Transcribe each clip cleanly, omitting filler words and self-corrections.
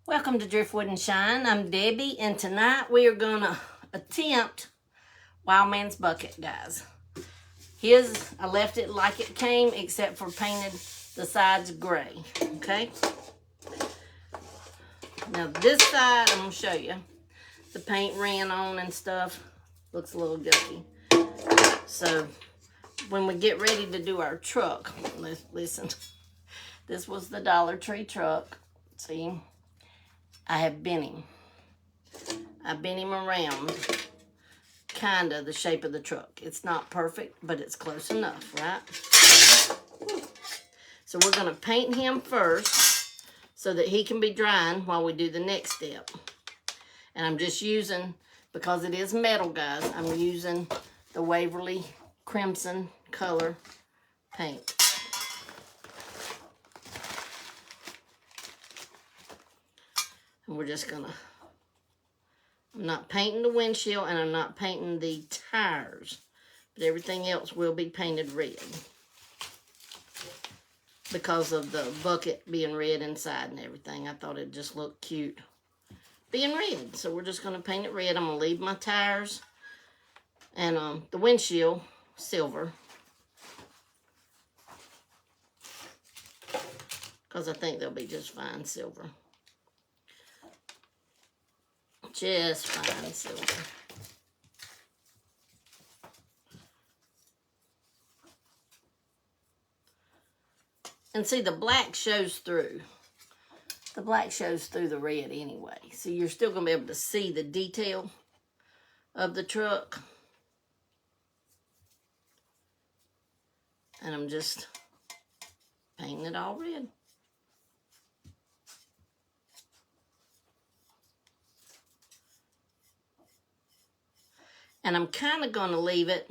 Welcome to Driftwood and Shine. I'm Debbie, and tonight we are going to attempt Wild Man's Bucket, guys. I left it like it came, except for painted the sides gray, okay? Now this side, I'm going to show you. The paint ran on and stuff. Looks a little guilty. So, when we get ready to do our truck, listen. This was the Dollar Tree truck. See? I have bent him. I bent him around kind of the shape of the truck. It's not perfect, but it's close enough, right? So we're going to paint him first so that he can be drying while we do the next step. And I'm just using, because it is metal, guys, I'm using the Waverly Crimson color paint. And we're just gonna, I'm not painting the windshield and I'm not painting the tires, but everything else will be painted red because of the bucket being red inside and everything. I thought it just looked cute being red. So we're just gonna paint it red. I'm gonna leave my tires and the windshield silver, because I think they'll be just fine silver. Just fine silver. And see, the black shows through. The black shows through the red anyway. So you're still going to be able to see the detail of the truck. And I'm just painting it all red. And I'm kind of going to leave it.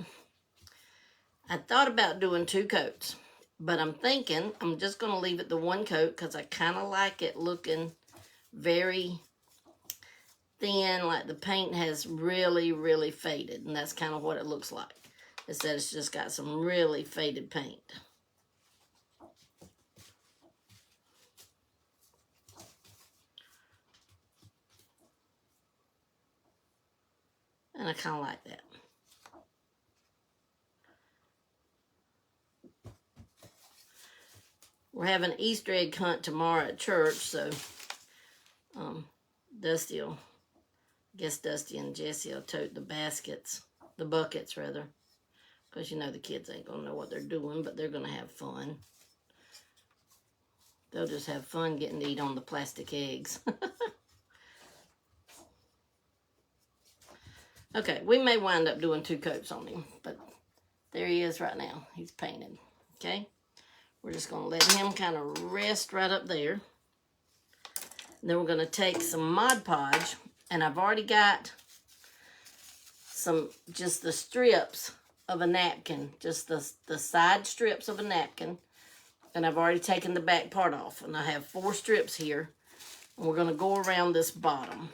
I thought about doing 2 coats. But I'm thinking I'm just going to leave it the 1 coat because I kind of like it looking very thin, like the paint has really, really faded. And that's kind of what it looks like. Instead, it's just got some really faded paint. And I kind of like that. We're having an Easter egg hunt tomorrow at church, so Dusty and Jesse will tote the buckets rather, because you know the kids ain't gonna know what they're doing, but they're gonna have fun. They'll just have fun getting to eat on the plastic eggs. Okay, we may wind up doing 2 coats on him, but there he is right now. He's painted, okay? We're just going to let him kind of rest right up there. And then we're going to take some Mod Podge, and I've already got just the strips of a napkin, just the side strips of a napkin, and I've already taken the back part off, and I have 4 strips here, and we're going to go around this bottom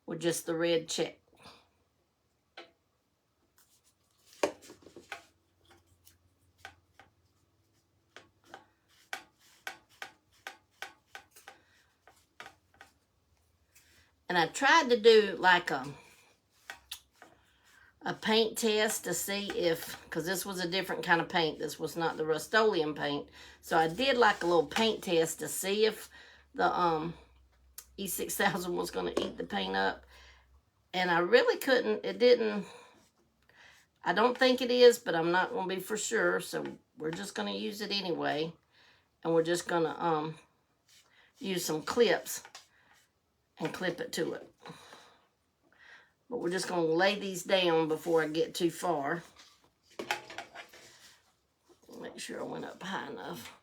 with just the red check. And I tried to do like a paint test to see if, because this was a different kind of paint. This was not the Rust-Oleum paint. So I did like a little paint test to see if the E6000 was going to eat the paint up. And I really couldn't. It didn't. I don't think it is, but I'm not going to be for sure. So we're just going to use it anyway. And we're just going to use some clips and clip it to it. But we're just going to lay these down before I get too far. Make sure I went up high enough.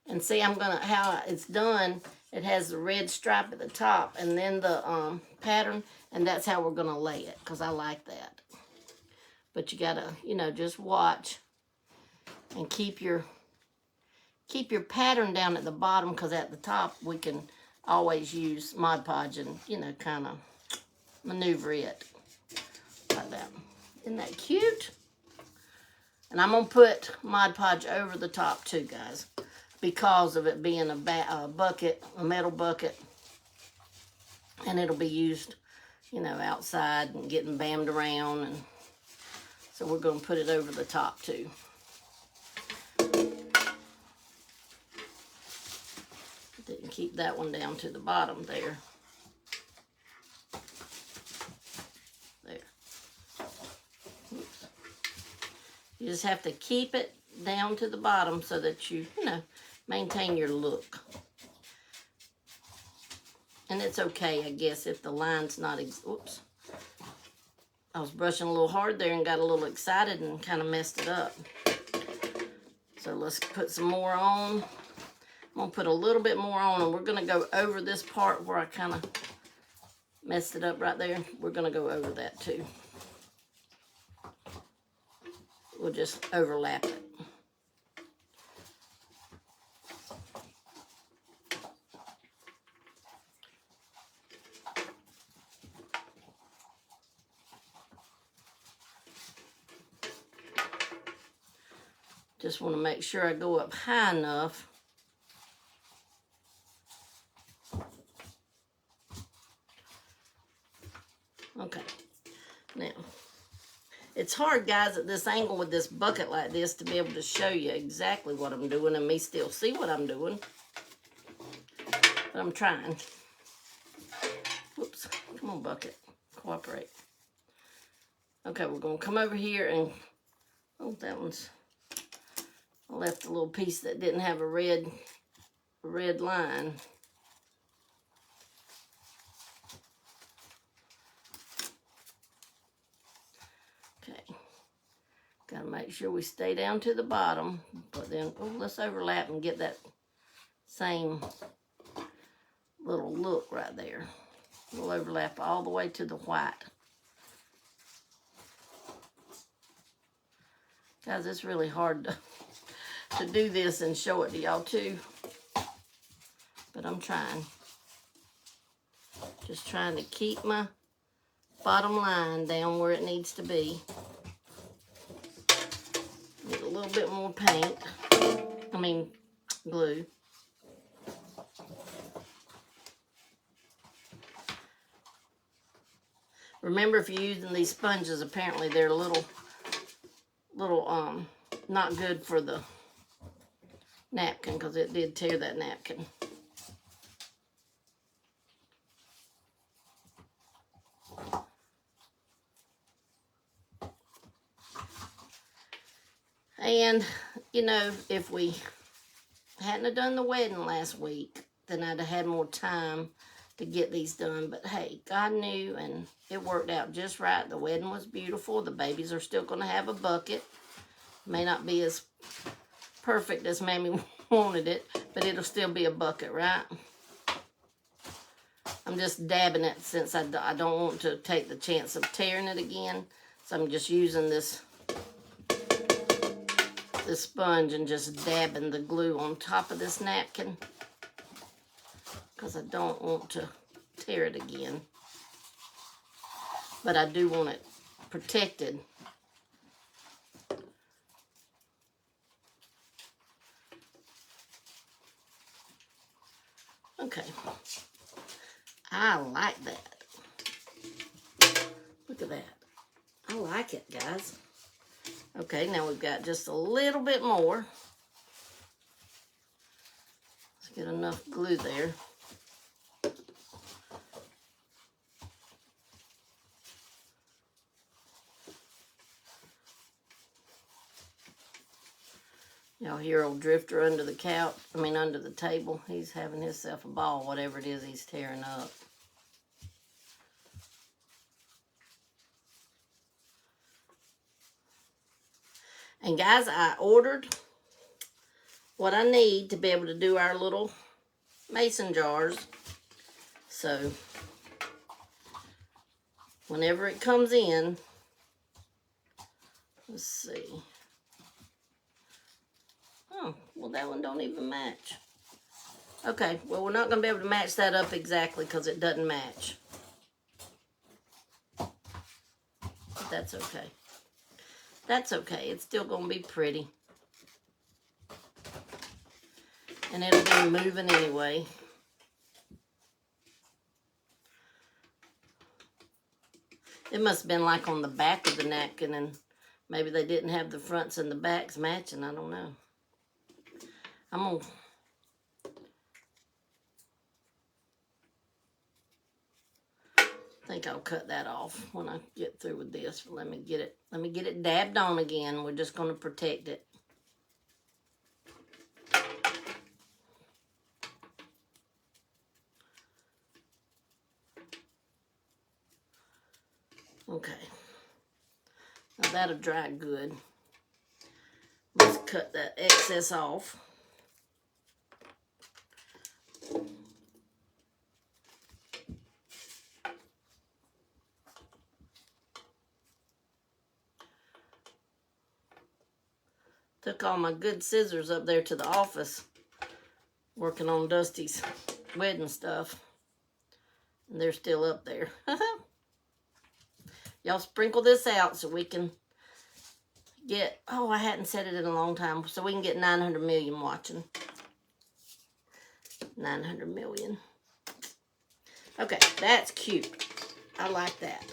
And see, how it's done, it has the red stripe at the top and then the pattern, and that's how we're gonna lay it, because I like that. But you gotta, just watch and keep your keep your pattern down at the bottom, because at the top we can always use Mod Podge and, you know, kind of maneuver it like that. Isn't that cute? And I'm going to put Mod Podge over the top too, guys, because of it being a bucket, a metal bucket, and it'll be used, you know, outside and getting bammed around, and so we're going to put it over the top too. Didn't keep that one down to the bottom there. There. Oops. You just have to keep it down to the bottom so that you know, maintain your look. And it's okay, I guess, if the line's not, oops. I was brushing a little hard there and got a little excited and kind of messed it up. So let's put some more on. I'm going to put a little bit more on, and we're going to go over this part where I kind of messed it up right there. We're going to go over that too. We'll just overlap it. Just want to make sure I go up high enough. Okay. Now, it's hard, guys, at this angle with this bucket like this to be able to show you exactly what I'm doing and me still see what I'm doing. But I'm trying. Whoops. Come on, bucket. Cooperate. Okay, we're going to come over here and... Oh, that one's... I left a little piece that didn't have a red line. Okay. Got to make sure we stay down to the bottom. But then, oh, let's overlap and get that same little look right there. We'll overlap all the way to the white. Guys, it's really hard to do this and show it to y'all too. But I'm trying. Just trying to keep my bottom line down where it needs to be. Need a little bit more paint. Glue. Remember, if you're using these sponges, apparently they're a little not good for the napkin, because it did tear that napkin. And, you know, if we hadn't have done the wedding last week, then I'd have had more time to get these done. But hey, God knew, and it worked out just right. The wedding was beautiful. The babies are still going to have a bucket. May not be as perfect as Mammy wanted it, but it'll still be a bucket, right? I'm just dabbing it since I don't want to take the chance of tearing it again. So I'm just using this sponge and just dabbing the glue on top of this napkin, because I don't want to tear it again. But I do want it protected. Okay. I like that. Look at that. I like it, guys. Okay, now we've got just a little bit more. Let's get enough glue there. Y'all hear old Drifter under the couch, under the table. He's having himself a ball, whatever it is he's tearing up. And guys, I ordered what I need to be able to do our little mason jars. So, whenever it comes in, let's see. Oh, Well, that one don't even match. Okay, well, we're not going to be able to match that up exactly because it doesn't match. But that's okay. That's okay. It's still going to be pretty. And it'll be moving anyway. It must have been like on the back of the napkin, and maybe they didn't have the fronts and the backs matching. I don't know. I think I'll cut that off when I get through with this. Let me get it dabbed on again. We're just going to protect it. Okay. Now that'll dry good. Let's cut that excess off. Took all my good scissors up there to the office working on Dusty's wedding stuff. And they're still up there. Y'all sprinkle this out so we can get, oh, I hadn't said it in a long time, so we can get 900 million watching. 900 million. Okay, that's cute. I like that.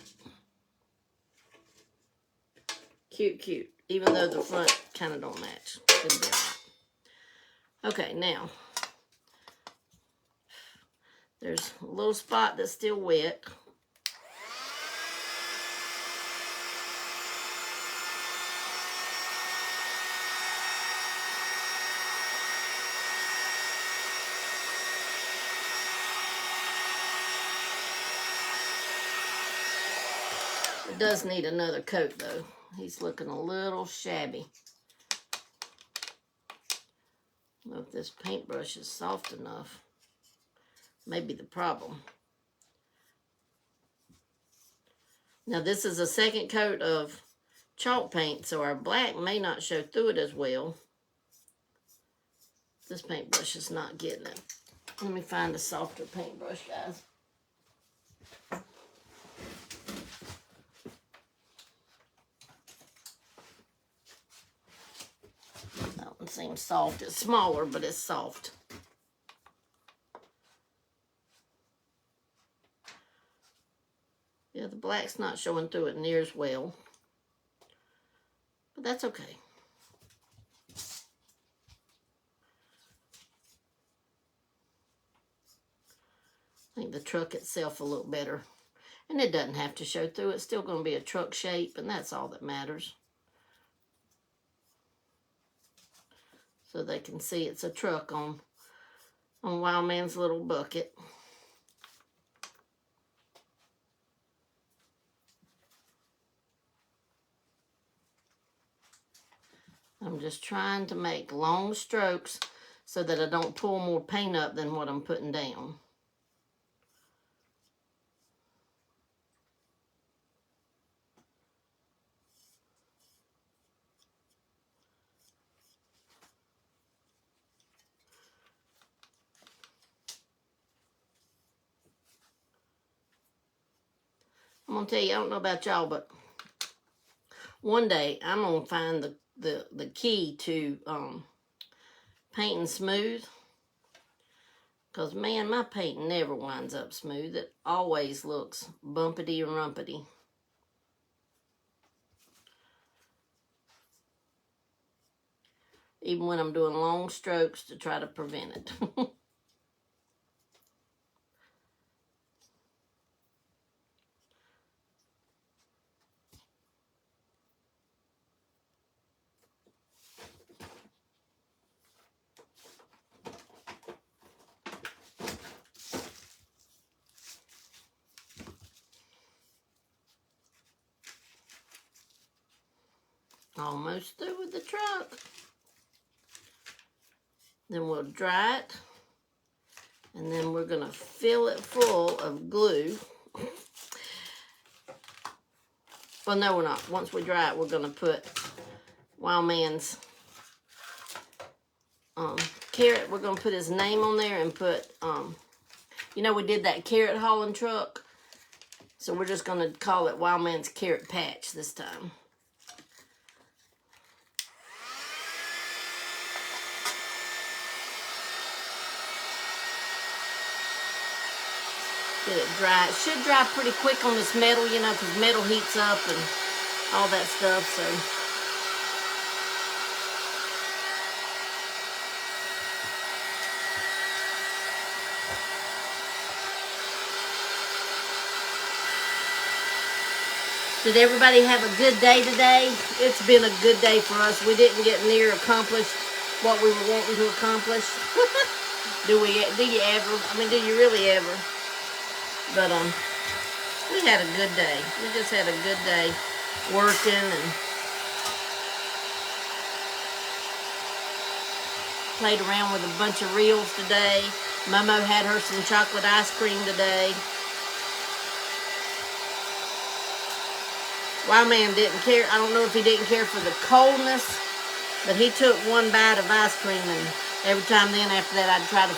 Cute, cute. Even though the front kind of don't match. It'll be all right. Okay, now, there's a little spot that's still wet. It does need another coat, though. He's looking a little shabby. I don't know if this paintbrush is soft enough. Maybe the problem. Now, this is a second coat of chalk paint, so our black may not show through it as well. This paintbrush is not getting it. Let me find a softer paintbrush, guys. That one seems soft. It's smaller, but it's soft. Yeah, the black's not showing through it near as well. But that's okay. I think the truck itself a little better. And it doesn't have to show through. It's still going to be a truck shape, and that's all that matters. So they can see it's a truck on Wild Man's little bucket. I'm just trying to make long strokes so that I don't pull more paint up than what I'm putting down. I'm going to tell you, I don't know about y'all, but one day I'm going to find the key to painting smooth. Because, man, my paint never winds up smooth. It always looks bumpity and rumpity. Even when I'm doing long strokes to try to prevent it. Almost through with the truck. Then we'll dry it. And then we're going to fill it full of glue. Well, no, we're not. Once we dry it, we're going to put Wild Man's Carrot, we're going to put his name on there and put, you know, we did that carrot hauling truck. So we're just going to call it Wildman's Carrot Patch this time. Get it dry. It should dry pretty quick on this metal, you know, because metal heats up and all that stuff, so. Did everybody have a good day today? It's been a good day for us. We didn't get near accomplished what we were wanting to accomplish. Do you ever? I mean, do you really ever? But we had a good day. We just had a good day working and played around with a bunch of reels today. Momo had her some chocolate ice cream today. Wildman didn't care. I don't know if he didn't care for the coldness, but he took one bite of ice cream, and every time then after that I'd try to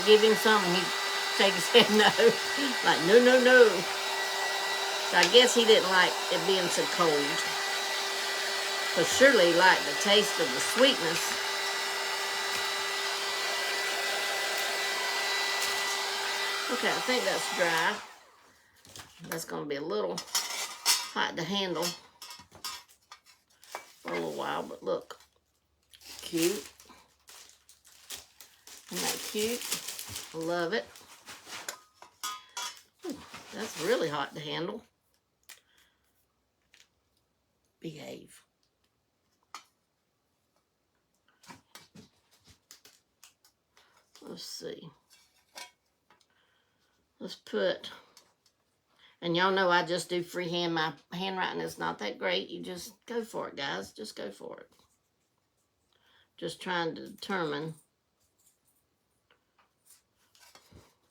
give him some, and he'd shake his head no. Like, no, no, no. So I guess he didn't like it being so cold. But surely he liked the taste of the sweetness. Okay, I think that's dry. That's going to be a little hot to handle for a little while, but look, cute. Isn't that cute? I love it. Ooh, that's really hot to handle. Behave. Let's see. Let's put, and y'all know I just do freehand. My handwriting is not that great. You just go for it, guys. Just go for it. Just trying to determine.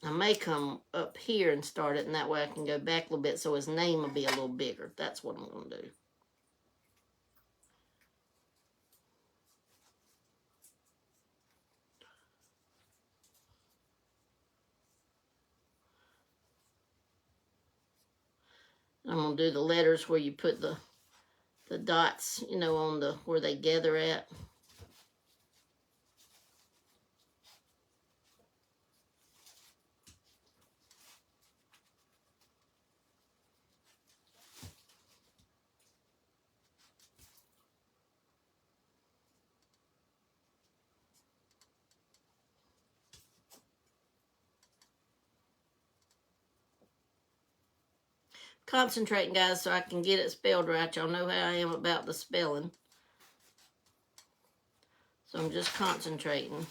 I may come up here and start it, and that way I can go back a little bit so his name will be a little bigger. That's what I'm going to do. I'm going to do the letters where you put the dots, you know, on the where they gather at. Concentrating, guys, so I can get it spelled right. Y'all know how I am about the spelling. So I'm just concentrating.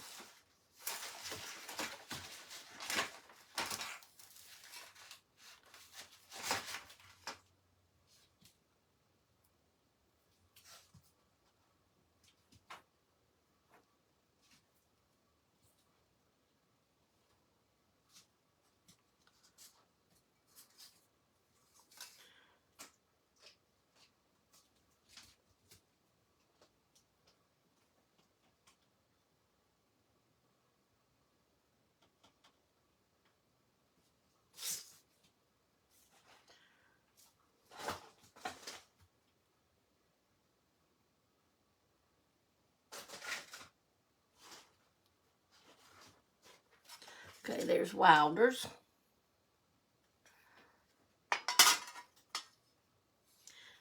Okay, there's Wilders.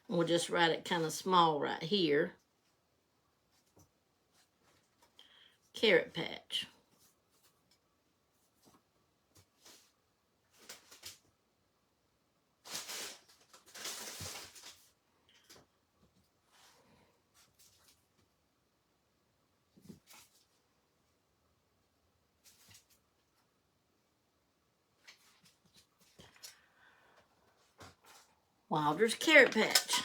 We'll just write it kind of small right here. Carrot Patch. Wilder's Carrot Patch.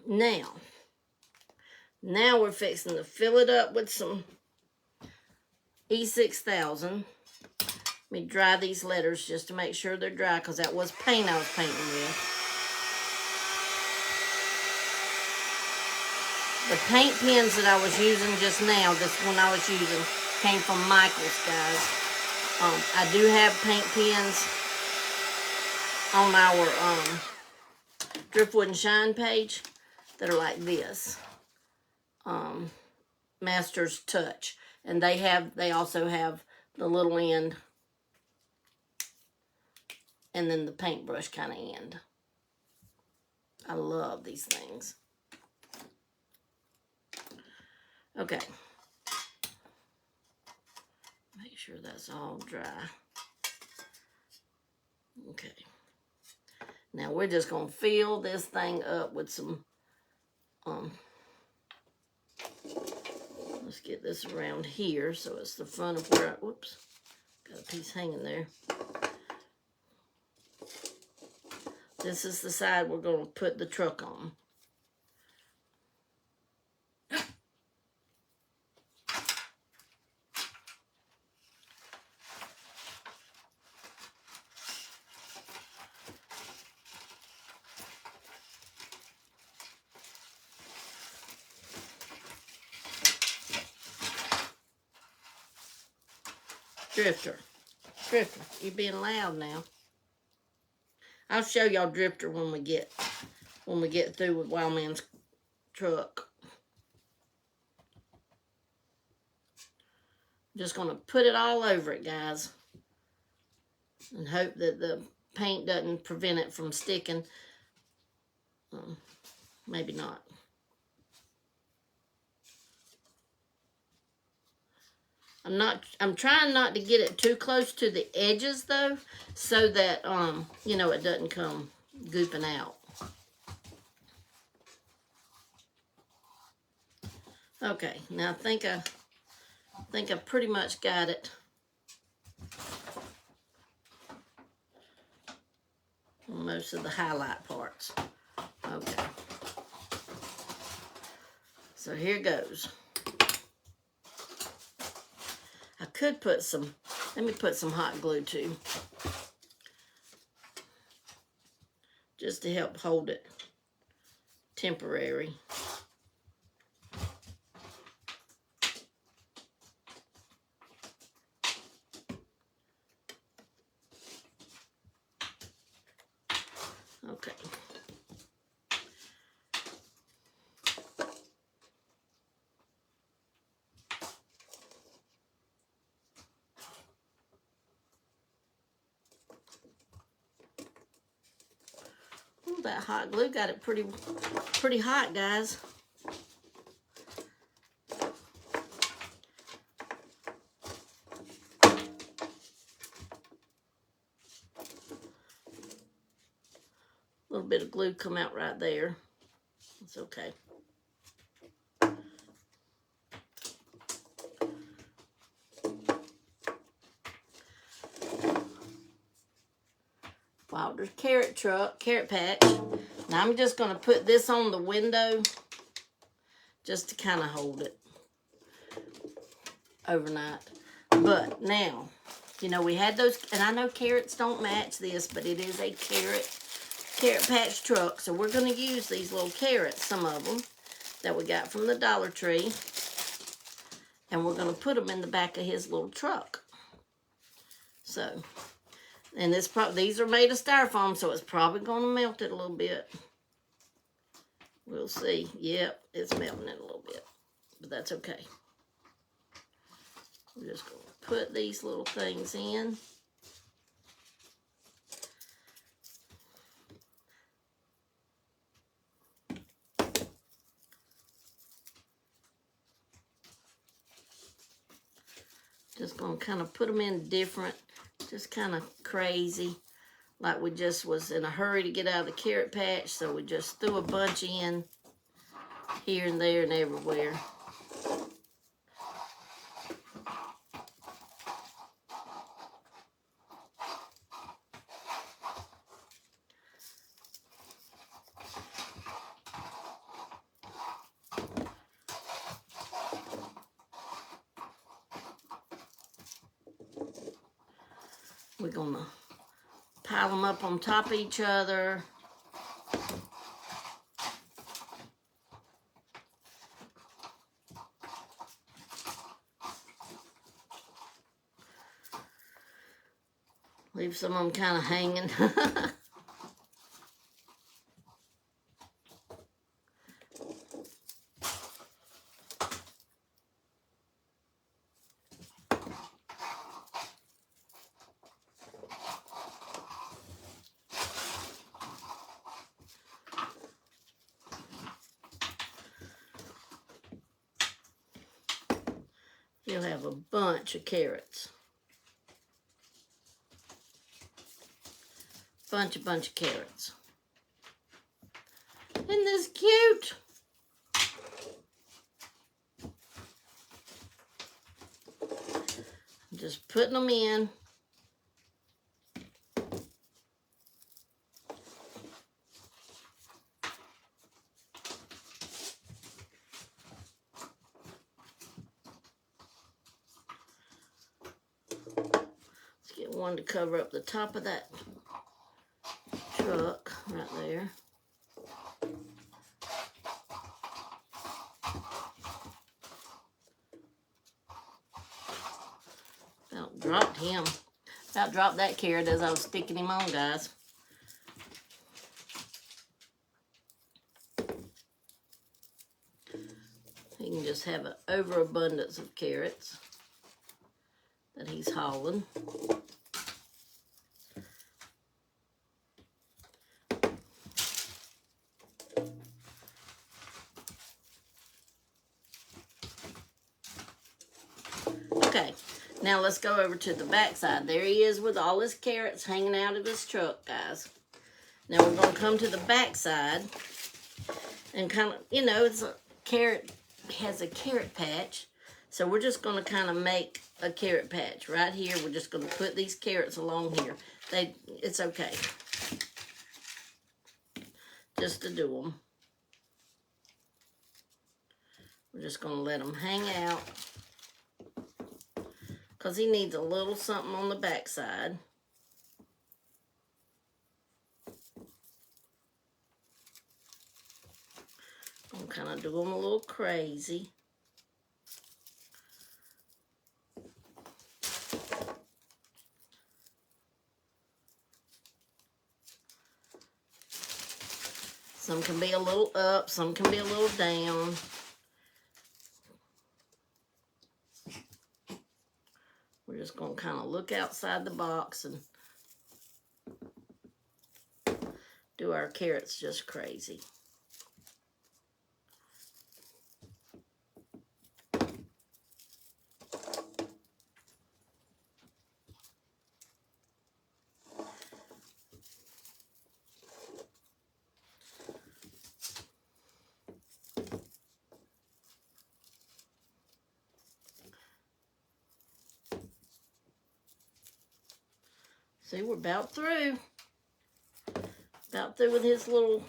Now we're fixing to fill it up with some E6000. Let me dry these letters just to make sure they're dry, because that was paint I was painting with. The paint pens that I was using just now, this one I was using, Came from Michaels, guys. I do have paint pens on our Driftwood and Shine page that are like this. Master's Touch. And they also have the little end and then the paintbrush kind of end. I love these things. Okay. Make sure that's all dry. Okay. Now we're just going to fill this thing up with some, let's get this around here so it's the front of where I, whoops, got a piece hanging there. This is the side we're going to put the truck on. Drifter, you're being loud now. I'll show y'all Drifter when we get through with Wildman's truck. Just gonna put it all over it, guys, and hope that the paint doesn't prevent it from sticking. Maybe not. I'm trying not to get it too close to the edges though, so that you know, it doesn't come gooping out. Okay, now I think I pretty much got it. Most of the highlight parts. Okay. So here goes. I could put some, let me put some hot glue too. Just to help hold it temporary. Okay. Ooh, that hot glue got it pretty hot, guys. A little bit of glue come out right there. It's okay. Wilder's carrot patch. Now I'm just going to put this on the window just to kind of hold it overnight. But now, you know, we had those, and I know carrots don't match this, but it is a carrot patch truck. So we're going to use these little carrots, some of them, that we got from the Dollar Tree. And we're going to put them in the back of his little truck. So, and these are made of styrofoam, so it's probably going to melt it a little bit. We'll see. Yep, it's melting it a little bit, but that's okay. We're just going to put these little things in. Just going to kind of put them in different, just kind of crazy. Like we just was in a hurry to get out of the carrot patch, so we just threw a bunch in here and there and everywhere. We're going to pile them up on top of each other. Leave some of them kind of hanging. You'll have a bunch of carrots. Bunch of carrots. Isn't this cute? Just putting them in. Let's get one to cover up the top of that truck right there. About dropped him. About dropped that carrot as I was sticking him on, guys. He can just have an overabundance of carrots that he's hauling. Okay, now let's go over to the back side. There he is with all his carrots hanging out of his truck, guys. Now we're going to come to the back side and kind of, you know, it's a carrot, has a carrot patch. So we're just going to kind of make a carrot patch right here. We're just going to put these carrots along here. It's okay. Just to do them. We're just going to let them hang out. Because he needs a little something on the back side. I'm kind of doing them a little crazy. Some can be a little up, some can be a little down. We're just going to kind of look outside the box and do our carrots just crazy. See, we're about through. About through with his little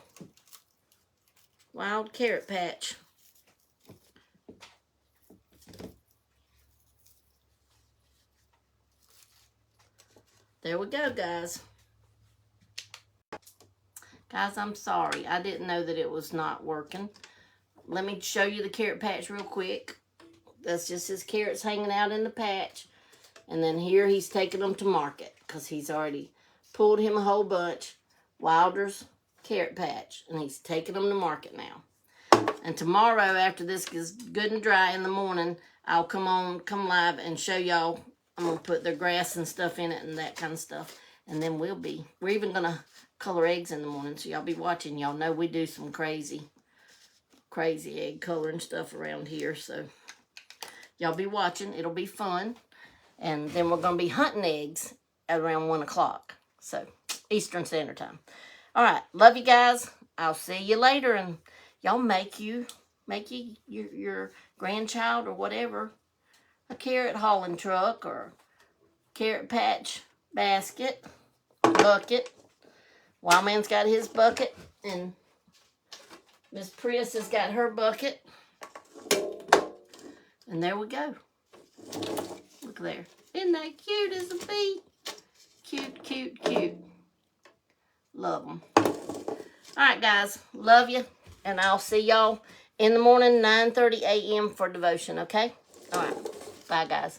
wild carrot patch. There we go, guys. Guys, I'm sorry. I didn't know that it was not working. Let me show you the carrot patch real quick. That's just his carrots hanging out in the patch. And then here he's taking them to market because he's already pulled him a whole bunch. Wilder's carrot patch. And he's taking them to market now. And tomorrow, after this gets good and dry in the morning, I'll come live and show y'all. I'm going to put their grass and stuff in it and that kind of stuff. And then we're even going to color eggs in the morning. So y'all be watching. Y'all know we do some crazy egg coloring stuff around here. So y'all be watching. It'll be fun. And then we're going to be hunting eggs at around 1 o'clock. So, Eastern Standard Time. All right. Love you guys. I'll see you later. And y'all make your grandchild or whatever a carrot hauling truck or carrot patch basket, bucket. Wild Man's got his bucket. And Miss Prius has got her bucket. And there we go. Look there. Isn't that cute as a bee? Cute, cute, cute. Love them. All right, guys. Love you. And I'll see y'all in the morning, 9:30 a.m. for devotion, okay? All right. Bye, guys.